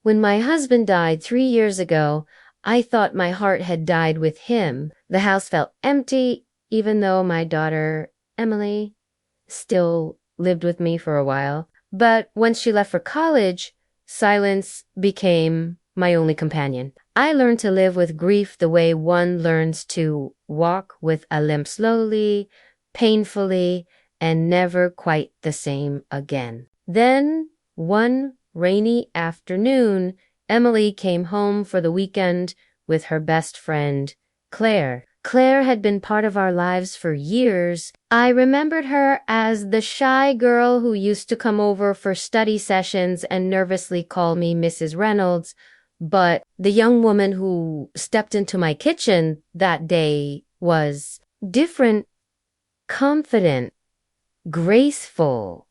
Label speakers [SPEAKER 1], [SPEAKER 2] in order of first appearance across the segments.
[SPEAKER 1] When my husband died 3 years ago, I thought my heart had died with him. The house felt empty, even though my daughter, Emily, still lived with me for a while. But once she left for college, silence became my only companion. I learned to live with grief the way one learns to walk with a limp slowly, painfully, and never quite the same again. Then, one rainy afternoon, Emily came home for the weekend with her best friend, Claire. Claire had been part of our lives for years. I remembered her as the shy girl who used to come over for study sessions and nervously call me Mrs. Reynolds, but the young woman who stepped into my kitchen that day was different, confident, graceful.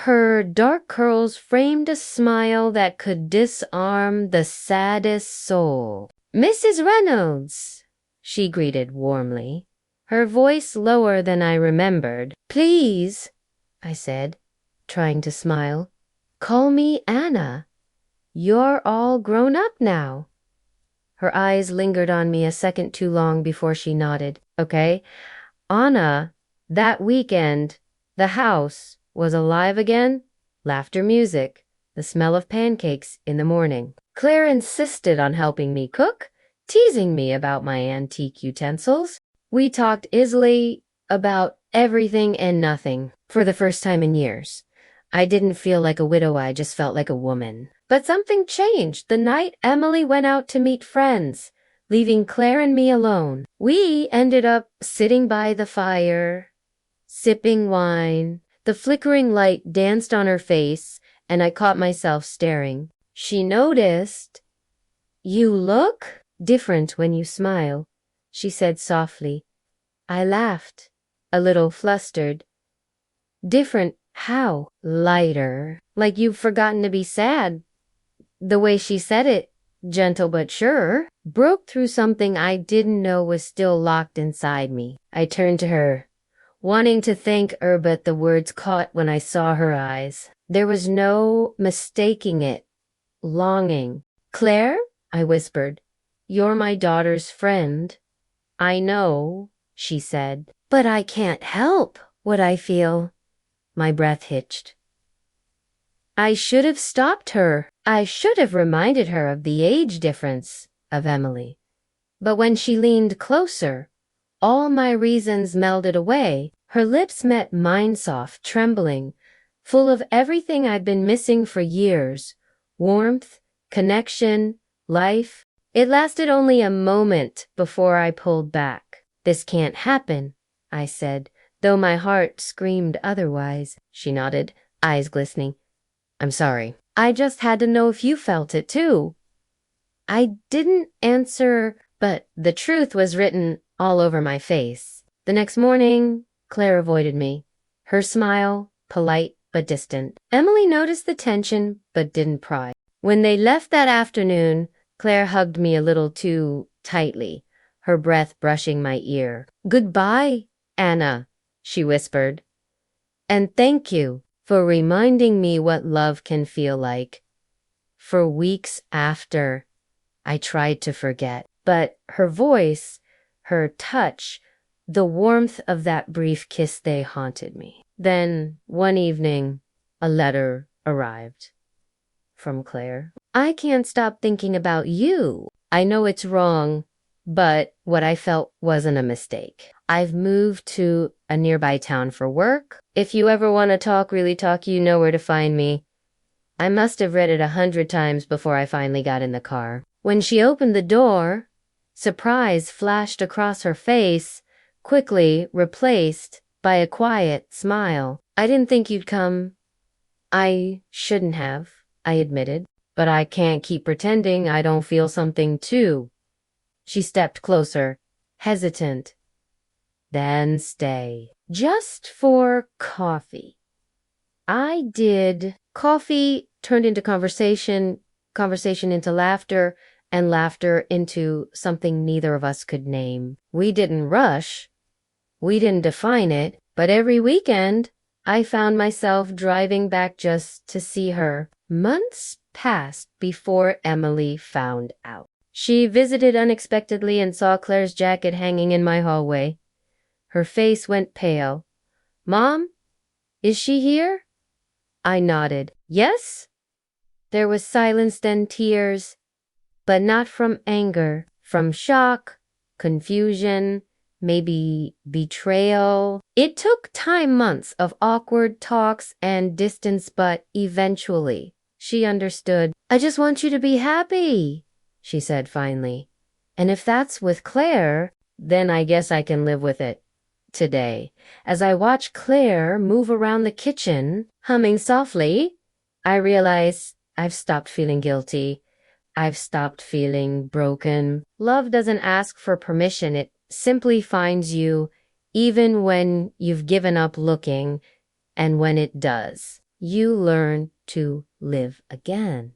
[SPEAKER 1] Her dark curls framed a smile that could disarm the saddest soul. "Mrs. Reynolds," she greeted warmly, her voice lower than I remembered. "Please," I said, trying to smile, "call me Anna. You're all grown up now." Her eyes lingered on me a second too long before she nodded. "Okay. Anna, that weekend, the house was alive again. Laughter, music, the smell of pancakes in the morning. Claire insisted on helping me cook, teasing me about my antique utensils. We talked easily about everything and nothing for the first time in years. I didn't feel like a widow, I just felt like a woman. But something changed the night Emily went out to meet friends, leaving Claire and me alone. We ended up sitting by the fire, sipping wine. The flickering light danced on her face, and I caught myself staring. She noticed. "You look different when you smile," she said softly. I laughed, a little flustered. "Different how?" "Lighter. Like you've forgotten to be sad." The way she said it, gentle but sure, broke through something I didn't know was still locked inside me. I turned to her, wanting to thank her, but the words caught when I saw her eyes. There was no mistaking it. Longing. "Claire," I whispered, "you're my daughter's friend." "I know," she said, "but I can't help what I feel." My breath hitched. I should have stopped her. I should have reminded her of the age difference of Emily. But when she leaned closer, all my reasons melded away. Her lips met mine, soft, trembling, full of everything I'd been missing for years. Warmth, connection, life. It lasted only a moment before I pulled back. "This can't happen," I said, though my heart screamed otherwise. She nodded, eyes glistening. "I'm sorry. I just had to know if you felt it too." I didn't answer, but the truth was written all over my face. The next morning, Claire avoided me, her smile polite but distant. Emily noticed the tension but didn't pry. When they left that afternoon, Claire hugged me a little too tightly, her breath brushing my ear. "Goodbye, Anna," she whispered. "And thank you for reminding me what love can feel like." For weeks after, I tried to forget, but her voice, her touch, the warmth of that brief kiss, they haunted me. Then, one evening, a letter arrived from Claire. "I can't stop thinking about you. I know it's wrong, but what I felt wasn't a mistake. I've moved to a nearby town for work. If you ever want to talk, really talk, you know where to find me." I must have read it 100 times before I finally got in the car. When she opened the door, surprise flashed across her face, quickly replaced by a quiet smile. "I didn't think you'd come." "I shouldn't have," I admitted, "but I can't keep pretending I don't feel something too." She stepped closer, hesitant. "Then stay. Just for coffee." I did. Coffee turned into conversation, conversation into laughter, and laughter into something neither of us could name. We didn't rush. We didn't define it, but every weekend I found myself driving back just to see her. Months passed before Emily found out. She visited unexpectedly and saw Claire's jacket hanging in my hallway. Her face went pale. "Mom, is she here?" I nodded. "Yes?" There was silence, then tears, but not from anger, from shock, confusion, maybe betrayal. It took time, months of awkward talks and distance, but eventually she understood. "I just want you to be happy," she said finally. "And if that's with Claire, then I guess I can live with it." Today, as I watch Claire move around the kitchen, humming softly, I realize I've stopped feeling guilty. I've stopped feeling broken. Love doesn't ask for permission. It simply finds you, even when you've given up looking, and when it does, you learn to live again.